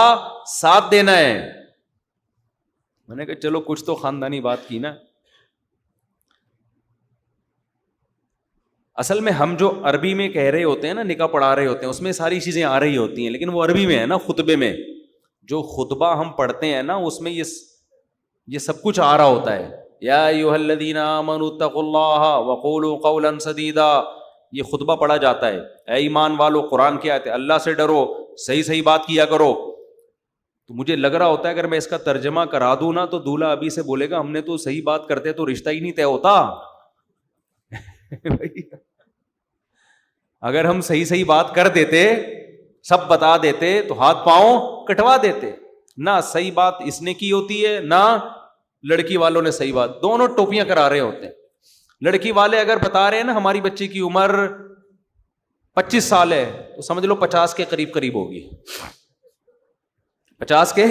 ساتھ دینا ہے. میں نے کہا چلو کچھ تو خاندانی بات کی نا. اصل میں ہم جو عربی میں کہہ رہے ہوتے ہیں نا، نکاح پڑھا رہے ہوتے ہیں، اس میں ساری چیزیں آ رہی ہوتی ہیں، لیکن وہ عربی میں ہے نا. خطبے میں جو خطبہ ہم پڑھتے ہیں نا، اس میں یہ سب کچھ آ رہا ہوتا ہے. یا ایھا الذین آمنوا اتقوا اللہ وقولوا قولا سدیدا، یہ خطبہ پڑھا جاتا ہے. اے ایمان والو، قرآن کی آیت ہے، اللہ سے ڈرو، صحیح صحیح بات کیا کرو. تو مجھے لگ رہا ہوتا ہے اگر میں اس کا ترجمہ کرا دوں نا تو دولہا ابھی سے بولے گا ہم نے تو صحیح بات کرتے تو رشتہ ہی نہیں طے ہوتا. اگر ہم صحیح صحیح بات کر دیتے، سب بتا دیتے تو ہاتھ پاؤں کٹوا دیتے. نہ صحیح بات اس نے کی ہوتی ہے، نہ لڑکی والوں نے صحیح بات. دونوں ٹوپیاں کرا رہے ہوتے ہیں. لڑکی والے اگر بتا رہے ہیں نا ہماری بچی کی عمر 25 سال ہے تو سمجھ لو 50 کے قریب قریب ہوگی، 50 کے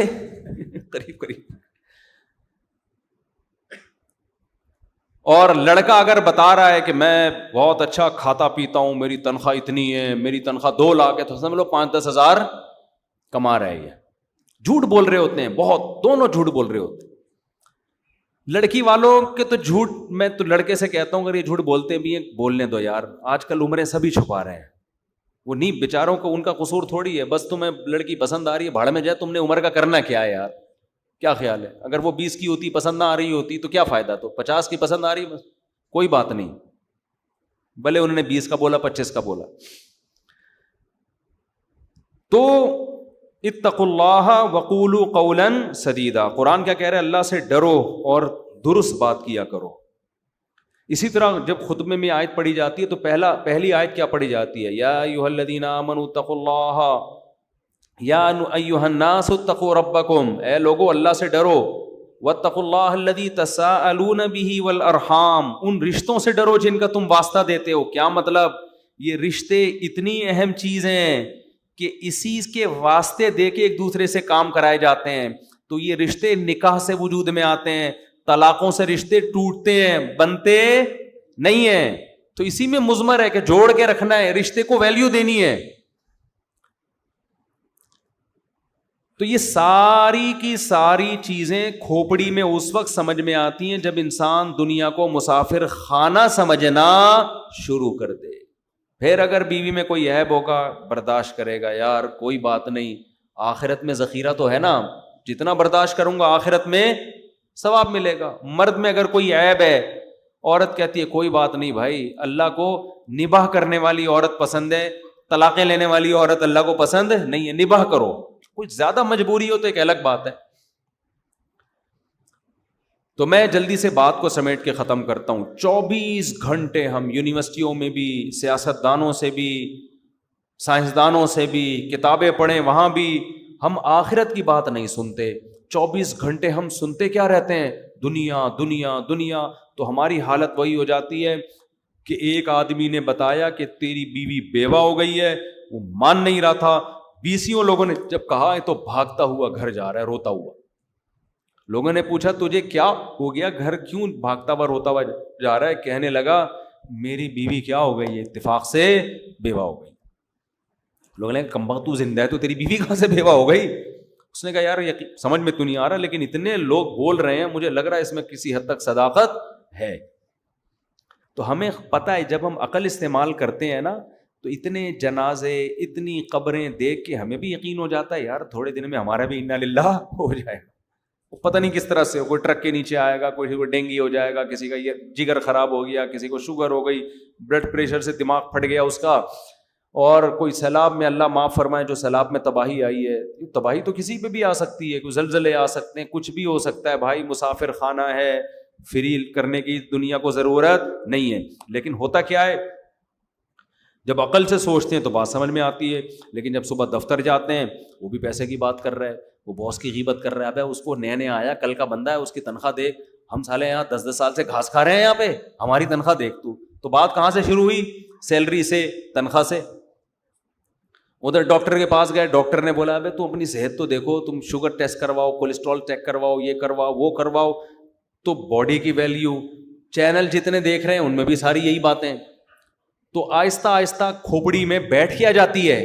قریب قریب. اور لڑکا اگر بتا رہا ہے کہ میں بہت اچھا کھاتا پیتا ہوں، میری تنخواہ اتنی ہے، میری تنخواہ 2 لاکھ ہے، تو سمجھ لو 5-10 ہزار کما رہا ہے. یہ جھوٹ بول رہے ہوتے ہیں، بہت، دونوں جھوٹ بول رہے ہوتے ہیں. لڑکی والوں کے تو جھوٹ، میں تو لڑکے سے کہتا ہوں اگر یہ جھوٹ بولتے بھی ہیں بولنے دو یار، آج کل عمریں سبھی چھپا رہے ہیں. وہ نہیں بیچاروں کو، ان کا قصور تھوڑی ہے، بس تمہیں لڑکی پسند آ رہی ہے، بھاڑ میں جائے، تم نے عمر کا کرنا کیا ہے یار؟ کیا خیال ہے؟ اگر وہ 20 کی ہوتی پسند نہ آ رہی ہوتی تو کیا فائدہ؟ تو 50 کی پسند آ رہی، بس کوئی بات نہیں، بھلے انہوں نے 20 کا بولا 25 کا بولا. تو اتقوا اللہ وقولوا قولا سدیدا، قرآن کیا کہہ رہا ہے؟ اللہ سے ڈرو اور درست بات کیا کرو. اسی طرح جب خطبے میں آیت پڑھی جاتی ہے تو پہلی آیت کیا پڑھی جاتی ہے؟ یا ایھا الذین آمنوا اتقوا اللہ یا ایھا الناس اتقوا ربکم، اے لوگو اللہ سے ڈرو. واتقوا اللہ الذی تساءلون بہ والارحام، ان رشتوں سے ڈرو جن کا تم واسطہ دیتے ہو. کیا مطلب؟ یہ رشتے اتنی اہم چیز ہیں کہ اسی کے واسطے دے کے ایک دوسرے سے کام کرائے جاتے ہیں. تو یہ رشتے نکاح سے وجود میں آتے ہیں، طلاقوں سے رشتے ٹوٹتے ہیں، بنتے نہیں ہیں. تو اسی میں مضمر ہے کہ جوڑ کے رکھنا ہے، رشتے کو ویلیو دینی ہے. تو یہ ساری کی ساری چیزیں کھوپڑی میں اس وقت سمجھ میں آتی ہیں جب انسان دنیا کو مسافر خانہ سمجھنا شروع کر دے. پھر اگر بیوی میں کوئی عیب ہوگا برداشت کرے گا، یار کوئی بات نہیں، آخرت میں ذخیرہ تو ہے نا، جتنا برداشت کروں گا آخرت میں ثواب ملے گا. مرد میں اگر کوئی عیب ہے، عورت کہتی ہے کوئی بات نہیں بھائی، اللہ کو نباہ کرنے والی عورت پسند ہے، طلاقیں لینے والی عورت اللہ کو پسند نہیں ہے. نباہ کرو، کچھ زیادہ مجبوری ہو تو ایک الگ بات ہے. تو میں جلدی سے بات کو سمیٹ کے ختم کرتا ہوں. 24 گھنٹے ہم یونیورسٹیوں میں بھی، سیاست دانوں سے بھی، سائنسدانوں سے بھی کتابیں پڑھیں، وہاں بھی ہم آخرت کی بات نہیں سنتے. 24 گھنٹے ہم سنتے کیا رہتے ہیں؟ دنیا دنیا دنیا. تو ہماری حالت وہی ہو جاتی ہے کہ ایک آدمی نے بتایا کہ تیری بیوی بیوہ ہو گئی ہے، وہ مان نہیں رہا تھا. 20 لوگوں نے جب کہا ہے تو بھاگتا ہوا گھر جا رہا ہے روتا ہوا. لوگوں نے پوچھا تجھے کیا ہو گیا، گھر کیوں بھاگتا ہوا روتا ہوا جا رہا ہے؟ کہنے لگا میری بیوی کیا ہو گئی ہے، اتفاق سے بیوہ ہو گئی. لوگوں نے کہا کمبخت تو زندہ ہے تو تیری بیوی کہاں سے بیوہ ہو گئی؟ اس نے کہا یار سمجھ میں تو نہیں آ رہا، لیکن اتنے لوگ بول رہے ہیں، مجھے لگ رہا ہے اس میں کسی حد تک صداقت ہے. تو ہمیں پتہ ہے جب ہم عقل استعمال کرتے ہیں نا تو اتنے جنازے، اتنی قبریں دیکھ کے ہمیں بھی یقین ہو جاتا ہے یار تھوڑے دن میں ہمارا بھی انا للہ ہو جائے گا. پتہ نہیں کس طرح سے، کوئی ٹرک کے نیچے آئے گا، کوئی ڈینگی ہو جائے گا، کسی کا یہ جگر خراب ہو گیا، کسی کو شوگر ہو گئی، بلڈ پریشر سے دماغ پھٹ گیا اس کا، اور کوئی سیلاب میں، اللہ معاف فرمائے جو سیلاب میں تباہی آئی ہے. تباہی تو کسی پہ بھی آ سکتی ہے، کوئی زلزلے آ سکتے ہیں، کچھ بھی ہو سکتا ہے بھائی. مسافر خانہ ہے، فری کرنے کی دنیا کو ضرورت نہیں ہے. لیکن ہوتا کیا ہے, جب عقل سے سوچتے ہیں تو بات سمجھ میں آتی ہے, لیکن جب صبح دفتر جاتے ہیں وہ بھی پیسے کی بات کر رہا ہے, وہ باس کی غیبت کر رہا ہے, اس کو نیا نیا آیا, کل کا بندہ ہے, اس کی تنخواہ دیکھ, ہم سالے یہاں 10 سال سے گھاس کھا رہے ہیں یہاں پہ, ہماری تنخواہ دیکھ تو بات کہاں سے شروع ہوئی, سیلری سے, تنخواہ سے. ادھر ڈاکٹر کے پاس گئے, ڈاکٹر نے بولا تو اپنی صحت تو دیکھو, تم شوگر ٹیسٹ کرواؤ, کولیسٹرول چیک کرواؤ, یہ کرواؤ وہ کرواؤ. تو باڈی کی ویلیو, چینل جتنے دیکھ رہے ہیں ان میں بھی ساری یہی باتیں. تو آہستہ آہستہ کھوپڑی میں بیٹھ کیا جاتی ہے,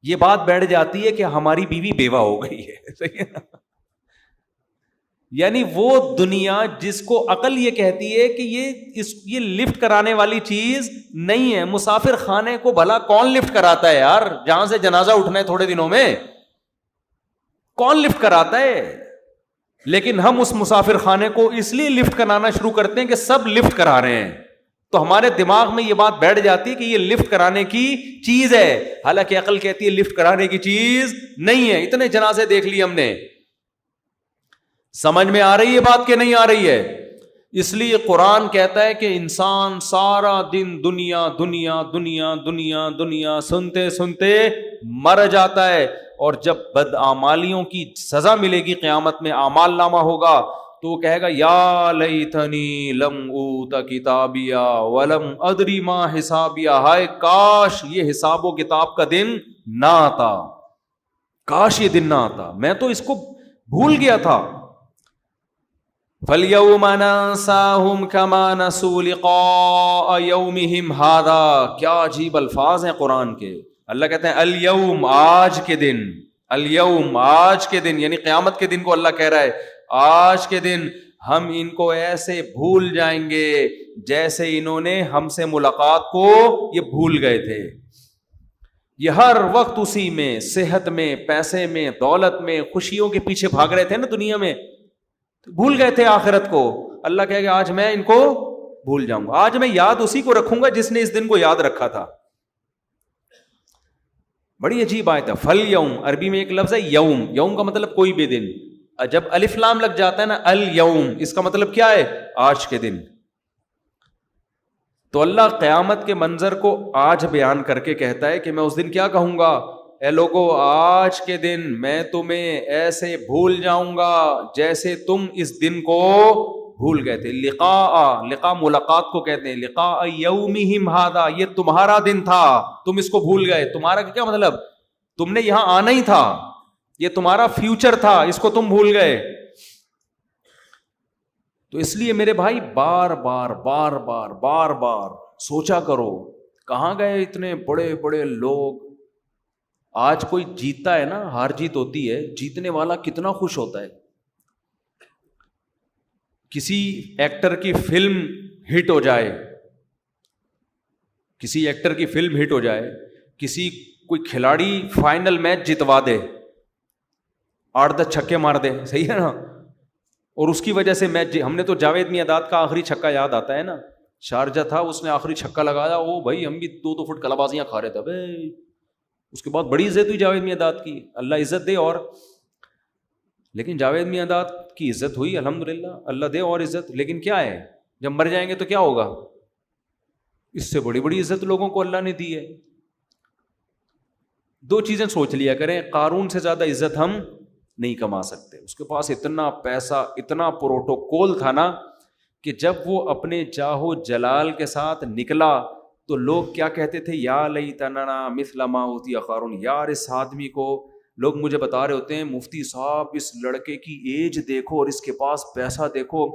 یہ بات بیٹھ جاتی ہے کہ ہماری بیوی بیوہ ہو گئی ہے. صحیح ہے نا, یعنی وہ دنیا جس کو عقل یہ کہتی ہے کہ یہ لفٹ کرانے والی چیز نہیں ہے. مسافر خانے کو بھلا کون لفٹ کراتا ہے یار, جہاں سے جنازہ اٹھنا ہے تھوڑے دنوں میں, کون لفٹ کراتا ہے؟ لیکن ہم اس مسافر خانے کو اس لیے لفٹ کرانا شروع کرتے ہیں کہ سب لفٹ کرا رہے ہیں, تو ہمارے دماغ میں یہ بات بیٹھ جاتی ہے کہ یہ لفٹ کرانے کی چیز ہے, حالانکہ عقل کہتی ہے لفٹ کرانے کی چیز نہیں ہے. اتنے جنازے دیکھ لیے ہم نے, سمجھ میں آ رہی ہے بات کہ نہیں آ رہی ہے؟ اس لیے قرآن کہتا ہے کہ انسان سارا دن دنیا دنیا دنیا دنیا دنیا سنتے سنتے مر جاتا ہے, اور جب بدعمالیوں کی سزا ملے گی قیامت میں, اعمال نامہ ہوگا, تو وہ کہے گا یا لیتنی لم اوت کتابیا ولم ادری ما حسابیا, ہائے کاش یہ حساب و کتاب کا دن نہ آتا, کاش یہ دن نہ آتا, میں تو اس کو بھول گیا تھا. فَالْيَوْمَ نَنسَاهُمْ كَمَا نَسُوا لِقَاءَ يَوْمِهِمْ هَذَا. کیا عجیب الفاظ ہیں قرآن کے. اللہ کہتے ہیں الیوم, آج کے دن, الیوم آج کے دن, یعنی قیامت کے دن کو اللہ کہہ رہا ہے آج کے دن ہم ان کو ایسے بھول جائیں گے جیسے انہوں نے ہم سے ملاقات کو یہ بھول گئے تھے. یہ ہر وقت اسی میں, صحت میں, پیسے میں, دولت میں, خوشیوں کے پیچھے بھاگ رہے تھے نا دنیا میں, بھول گئے تھے آخرت کو. اللہ کہے گا آج میں ان کو بھول جاؤں گا, آج میں یاد اسی کو رکھوں گا جس نے اس دن کو یاد رکھا تھا. بڑی عجیب آیت ہے. فل یوم, عربی میں ایک لفظ ہے یوم, یوم کا مطلب کوئی بھی دن. جب الف لام لگ جاتا ہے نا الیوم, اس کا مطلب کیا ہے؟ آج کے دن. تو اللہ قیامت کے منظر کو آج بیان کر کے کہتا ہے کہ میں اس دن کیا کہوں گا, اے لوگو آج کے دن میں تمہیں ایسے بھول جاؤں گا جیسے تم اس دن کو بھول گئے تھے. لقاء ملاقات کو کہتے ہیں, لقاء یومہم ھذا, یہ تمہارا دن تھا, تم اس کو بھول گئے. تمہارا کیا مطلب, تم نے یہاں آنا ہی تھا, یہ تمہارا فیوچر تھا, اس کو تم بھول گئے. تو اس لیے میرے بھائی بار بار بار بار بار بار سوچا کرو, کہاں گئے اتنے بڑے بڑے لوگ. آج کوئی جیتتا ہے نا, ہار جیت ہوتی ہے, جیتنے والا کتنا خوش ہوتا ہے. کسی ایکٹر کی فلم ہٹ ہو جائے, کسی ایکٹر کی فلم ہٹ ہو جائے, کسی کوئی کھلاڑی فائنل میچ جتوا دے, 8-10 چھکے مار دے, صحیح ہے نا, اور اس کی وجہ سے میچ, ہم نے تو جاوید میاں کا آخری چھکا یاد آتا ہے نا, شارجہ تھا, اس نے آخری چھکا لگایا, او بھائی ہم بھی 2 فٹ کلابازیاں کھا رہے تھے بھائی. اس کے بعد بڑی عزت ہوئی جاوید میاں کی, اللہ عزت دے. اور لیکن جاوید میاں کی عزت ہوئی الحمدللہ, اللہ دے اور عزت. لیکن کیا ہے, جب مر جائیں گے تو کیا ہوگا؟ اس سے بڑی بڑی عزت لوگوں کو اللہ نے دی ہے. 2 چیزیں سوچ لیا کریں, قارون سے زیادہ عزت ہم نہیں کما سکتے. اس کے پاس اتنا پیسہ, اتنا پروٹوکول تھا نا, کہ جب وہ اپنے جاہو جلال کے ساتھ نکلا تو لوگ کیا کہتے تھے, یا لیتنا مثل ما اوتی قارون. یار اس آدمی کو, لوگ مجھے بتا رہے ہوتے ہیں مفتی صاحب اس لڑکے کی ایج دیکھو اور اس کے پاس پیسہ دیکھو,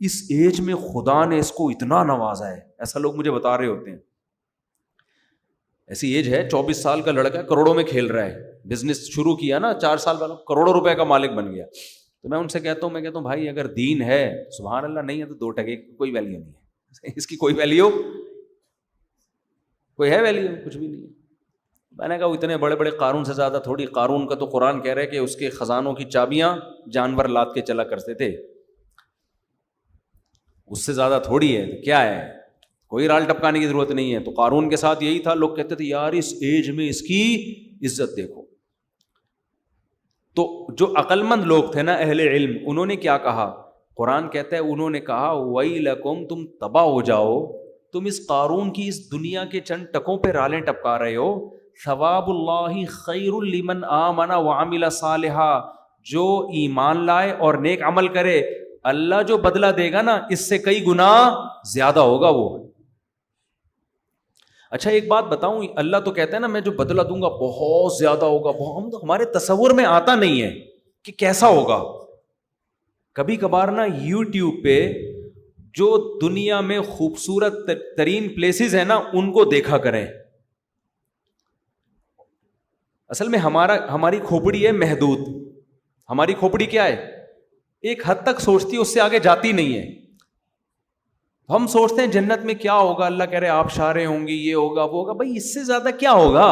اس ایج میں خدا نے اس کو اتنا نوازا ہے, ایسا لوگ مجھے بتا رہے ہوتے ہیں. ایسی ایج ہے, 24 سال کا لڑکا کروڑوں میں کھیل رہا ہے, بزنس شروع کیا نا 4 سال پہلے, کروڑوں روپے کا مالک بن گیا. تو میں ان سے کہتا ہوں بھائی اگر دین ہے سبحان اللہ, نہیں ہے تو 2 ٹکے کوئی ویلیو نہیں ہے, اس کی کوئی ویلیو, کوئی ہے ویلیو؟ کچھ بھی نہیں ہے. میں نے کہا وہ اتنے بڑے بڑے قارون سے زیادہ تھوڑی, قارون کا تو قرآن کہہ رہے کہ اس کے خزانوں کی چابیاں جانور لاد کے چلا کرتے تھے, اس سے زیادہ تھوڑی ہے. کیا ہے, کوئی رال ٹپکانے کی ضرورت نہیں ہے. تو قارون کے ساتھ یہی تھا, لوگ کہتے تھے یار اس ایج میں اس کی عزت دیکھو. تو جو عقل مند لوگ تھے نا, اہل علم, انہوں نے کیا کہا قرآن کہتا ہے انہوں نے کہا وَيْلَكُمْ، تم تباہ ہو جاؤ، تم اس قارون کی اس دنیا کے چند ٹکوں پہ رالیں ٹپکا رہے ہو. ثواب اللہ خیر لمن آمن وعمل صالحا، جو ایمان لائے اور نیک عمل کرے اللہ جو بدلہ دے گا نا اس سے کئی گنا زیادہ ہوگا وہ. اچھا ایک بات بتاؤں، اللہ تو کہتا ہے نا میں جو بدلہ دوں گا بہت زیادہ ہوگا، ہمارے تصور میں آتا نہیں ہے کہ کیسا ہوگا. کبھی کبھار نا یوٹیوب پہ جو دنیا میں خوبصورت ترین پلیسز ہیں نا ان کو دیکھا کریں. اصل میں ہماری کھوپڑی ہے محدود. ہماری کھوپڑی کیا ہے؟ ایک حد تک سوچتی ہے، اس سے آگے جاتی نہیں ہے. ہم سوچتے ہیں جنت میں کیا ہوگا، اللہ کہہ رہے آبشاریں ہوں گی، یہ ہوگا وہ ہوگا. بھائی اس سے زیادہ کیا ہوگا؟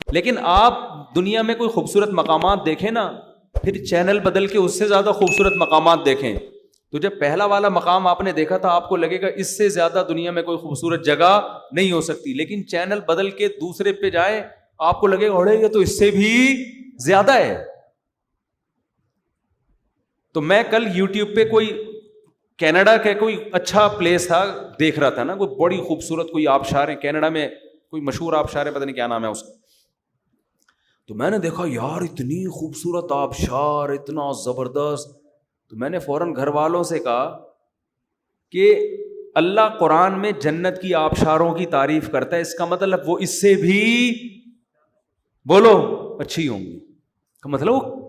لیکن آپ دنیا میں کوئی خوبصورت مقامات دیکھیں نا، پھر چینل بدل کے اس سے زیادہ خوبصورت مقامات دیکھیں، تو جب پہلا والا مقام آپ نے دیکھا تھا آپ کو لگے گا اس سے زیادہ دنیا میں کوئی خوبصورت جگہ نہیں ہو سکتی. لیکن چینل بدل کے دوسرے پہ جائیں آپ کو لگے گا اڑے یہ تو اس سے بھی زیادہ ہے. تو میں کل یوٹیوب پہ کوئی کینیڈا کا کوئی اچھا پلیس تھا دیکھ رہا تھا نا، کوئی بڑی خوبصورت کوئی آبشار ہے کینیڈا میں، کوئی مشہور آبشار ہے، پتہ نہیں کیا نام ہے اس کا. تو میں نے دیکھا یار اتنی خوبصورت آبشار، اتنا زبردست. تو میں نے فوراً گھر والوں سے کہا کہ اللہ قرآن میں جنت کی آبشاروں کی تعریف کرتا ہے، اس کا مطلب وہ اس سے بھی بولو اچھی ہوں گی. کا مطلب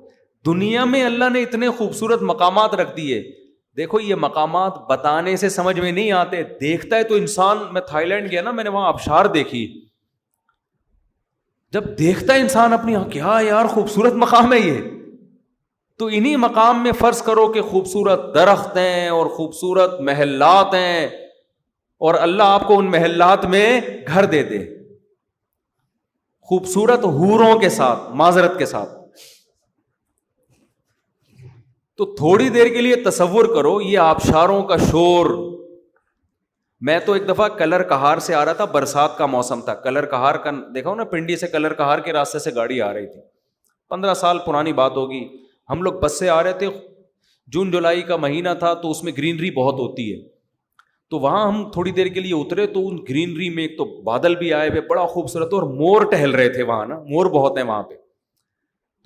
دنیا میں اللہ نے اتنے خوبصورت مقامات رکھ دیے. دیکھو یہ مقامات بتانے سے سمجھ میں نہیں آتے، دیکھتا ہے تو انسان. میں تھائی لینڈ گیا نا، میں نے وہاں آبشار دیکھی، جب دیکھتا ہے انسان اپنی کیا یار خوبصورت مقام ہے یہ. تو انہی مقام میں فرض کرو کہ خوبصورت درخت ہیں اور خوبصورت محلات ہیں، اور اللہ آپ کو ان محلات میں گھر دے دے خوبصورت حوروں کے ساتھ، معذرت کے ساتھ. تو تھوڑی دیر کے لیے تصور کرو یہ آبشاروں کا شور. میں تو ایک دفعہ کلر کہار سے آ رہا تھا، برسات کا موسم تھا. کلر کہار کا دیکھا ہو نا، پنڈی سے کلر کہار کے راستے سے گاڑی آ رہی تھی، 15 سال پرانی بات ہوگی. ہم لوگ بس سے آ رہے تھے، جون جولائی کا مہینہ تھا تو اس میں گرینری بہت ہوتی ہے. تو وہاں ہم تھوڑی دیر کے لیے اترے تو ان گرینری میں ایک تو بادل بھی آئے ہوئے بڑا خوبصورت، اور مور ٹہل رہے تھے وہاں نا، مور بہت ہیں وہاں پہ.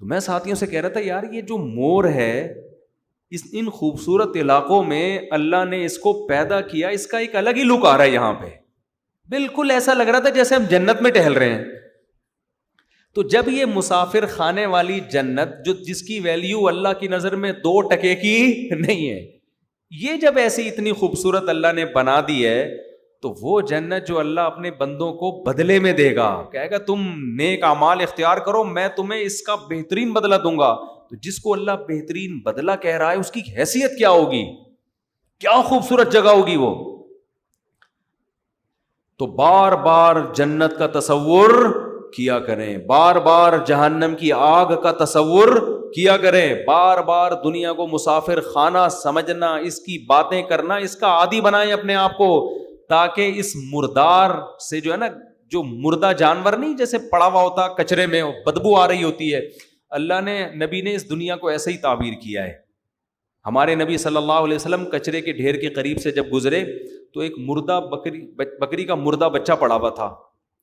تو میں ساتھیوں سے کہہ رہا تھا یار یہ جو مور ہے ان خوبصورت علاقوں میں اللہ نے اس کو پیدا کیا، اس کا ایک الگ ہی لک آ رہا ہے یہاں پہ. بالکل ایسا لگ رہا تھا جیسے ہم جنت میں ٹہل رہے ہیں. تو جب یہ مسافر خانے والی جنت جس کی ویلیو اللہ کی نظر میں 2 ٹکے کی نہیں ہے، یہ جب ایسی اتنی خوبصورت اللہ نے بنا دی ہے، تو وہ جنت جو اللہ اپنے بندوں کو بدلے میں دے گا، کہے گا تم نیک اعمال اختیار کرو میں تمہیں اس کا بہترین بدلہ دوں گا. تو جس کو اللہ بہترین بدلہ کہہ رہا ہے اس کی حیثیت کیا ہوگی، کیا خوبصورت جگہ ہوگی وہ. تو بار بار جنت کا تصور کیا کریں، بار بار جہنم کی آگ کا تصور کیا کریں، بار بار دنیا کو مسافر خانہ سمجھنا، اس کی باتیں کرنا، اس کا عادی بنائیں اپنے آپ کو، تاکہ اس مردار سے جو ہے نا، جو مردہ جانور نہیں جیسے پڑا ہوا ہوتا کچرے میں بدبو آ رہی ہوتی ہے، اللہ نے نبی نے اس دنیا کو ایسے ہی تعبیر کیا ہے. ہمارے نبی صلی اللہ علیہ وسلم کچرے کے ڈھیر کے قریب سے جب گزرے تو ایک مردہ بکری کا مردہ بچہ پڑا ہوا تھا،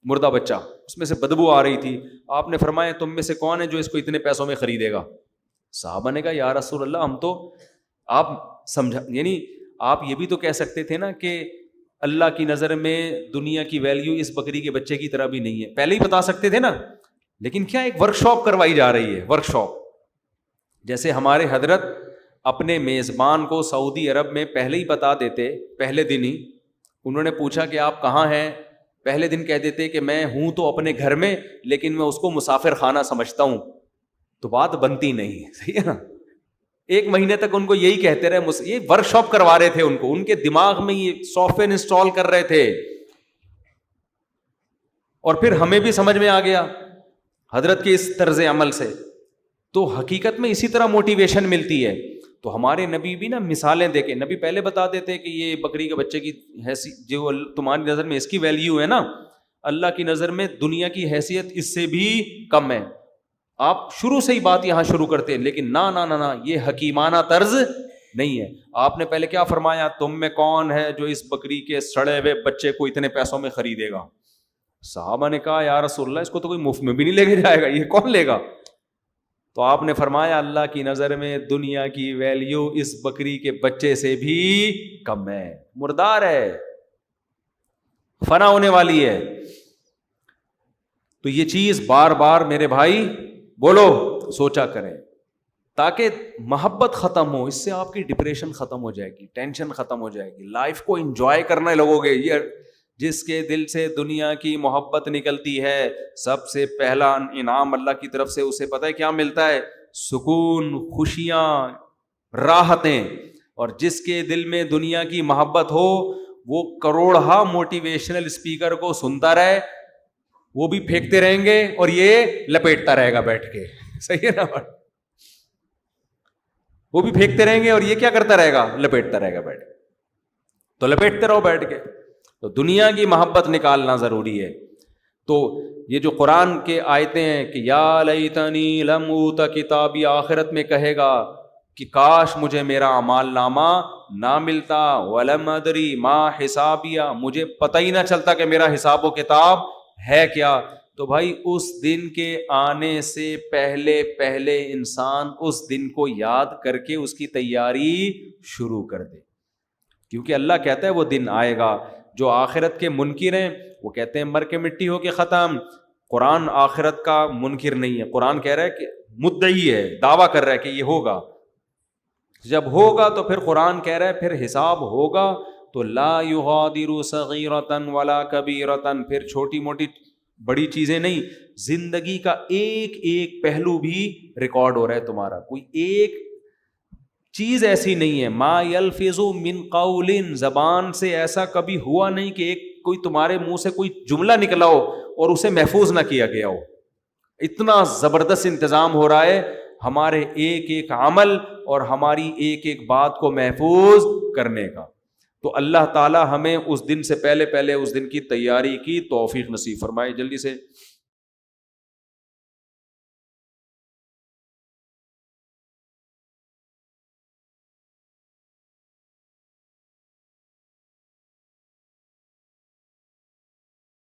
مردہ بچہ، اس میں سے بدبو آ رہی تھی. آپ نے فرمایا تم میں سے کون ہے جو اس کو اتنے پیسوں میں خریدے گا؟ صحابہ نے کہا یا رسول اللہ ہم تو، آپ سمجھا یعنی آپ یہ بھی تو کہہ سکتے تھے نا کہ اللہ کی نظر میں دنیا کی ویلیو اس بکری کے بچے کی طرح بھی نہیں ہے، پہلے ہی بتا سکتے تھے نا. لیکن کیا ایک ورک شاپ کروائی جا رہی ہے، ورک شاپ. جیسے ہمارے حضرت اپنے میزبان کو سعودی عرب میں پہلے ہی بتا دیتے، پہلے دن ہی انہوں نے پوچھا کہ آپ کہاں ہیں، پہلے دن کہہ دیتے کہ میں ہوں تو اپنے گھر میں، لیکن میں اس کو مسافر خانہ سمجھتا ہوں، تو بات بنتی نہیں. صحیح ہے نا؟ 1 مہینے تک ان کو یہی کہتے رہے، یہ ورک شاپ کروا رہے تھے ان کو، ان کے دماغ میں یہ سافٹ ویئر انسٹال کر رہے تھے. اور پھر ہمیں بھی سمجھ میں آ گیا حضرت کے اس طرز عمل سے. تو حقیقت میں اسی طرح موٹیویشن ملتی ہے. تو ہمارے نبی بھی نا مثالیں دے کے، نبی پہلے بتا دیتے کہ یہ بکری کے بچے کی حیثیت جو تمہاری نظر میں اس کی ویلیو ہے نا، اللہ کی نظر میں دنیا کی حیثیت اس سے بھی کم ہے. آپ شروع سے ہی بات یہاں شروع کرتے ہیں، لیکن نہ یہ حکیمانہ طرز نہیں ہے. آپ نے پہلے کیا فرمایا؟ تم میں کون ہے جو اس بکری کے سڑے ہوئے بچے کو اتنے پیسوں میں خریدے گا؟ صحابہ نے کہا یا رسول اللہ، اس کو تو کوئی مفت میں بھی نہیں لے کے جائے گا، یہ کون لے گا؟ تو آپ نے فرمایا اللہ کی نظر میں دنیا کی ویلیو اس بکری کے بچے سے بھی کم ہے، مردار ہے، فنا ہونے والی ہے. تو یہ چیز بار بار میرے بھائی بولو سوچا کریں، تاکہ محبت ختم ہو. اس سے آپ کی ڈپریشن ختم ہو جائے گی، ٹینشن ختم ہو جائے گی، لائف کو انجوائے کرنے لگو گے. یہ جس کے دل سے دنیا کی محبت نکلتی ہے، سب سے پہلا انعام اللہ کی طرف سے اسے پتہ ہے کیا ملتا ہے؟ سکون، خوشیاں، راحتیں. اور جس کے دل میں دنیا کی محبت ہو، وہ کروڑہا موٹیویشنل اسپیکر کو سنتا رہے، وہ بھی پھینکتے رہیں گے اور یہ لپیٹتا رہے گا بیٹھ کے. صحیح ہے نا؟ وہ بھی پھینکتے رہیں گے اور یہ کیا کرتا رہے گا؟ لپیٹتا رہے گا بیٹھ کے. تو لپیٹتے رہو بیٹھ کے. تو دنیا کی محبت نکالنا ضروری ہے. تو یہ جو قرآن کے آیتیں ہیں کہ یا لیتنی لم اوت کتابی، آخرت میں کہے گا کہ کاش مجھے میرا اعمال نامہ نہ ملتا، ولم ادری ما حسابیہ، مجھے پتہ ہی نہ چلتا کہ میرا حساب و کتاب ہے کیا. تو بھائی اس دن کے آنے سے پہلے انسان اس دن کو یاد کر کے اس کی تیاری شروع کر دے، کیونکہ اللہ کہتا ہے وہ دن آئے گا. جو آخرت کے منکر ہیں وہ کہتے ہیں مر کے مٹی ہو کے ختم. قرآن آخرت کا منکر نہیں ہے، قرآن کہہ رہا ہے کہ مدعی ہے، دعویٰ کر رہا ہے کہ یہ ہوگا. جب ہوگا تو پھر قرآن کہہ رہا ہے پھر حساب ہوگا. تو لا یغادر صغیرۃ ولا کبیرۃ، پھر چھوٹی موٹی بڑی چیزیں نہیں، زندگی کا ایک ایک پہلو بھی ریکارڈ ہو رہا ہے تمہارا. کوئی ایک چیز ایسی نہیں ہے. ما یلفظ من قول، زبان سے ایسا کبھی ہوا نہیں کہ ایک کوئی تمہارے منہ سے کوئی جملہ نکلا ہو اور اسے محفوظ نہ کیا گیا ہو. اتنا زبردست انتظام ہو رہا ہے ہمارے ایک ایک عمل اور ہماری ایک ایک بات کو محفوظ کرنے کا. تو اللہ تعالی ہمیں اس دن سے پہلے اس دن کی تیاری کی توفیق نصیب فرمائے. جلدی سے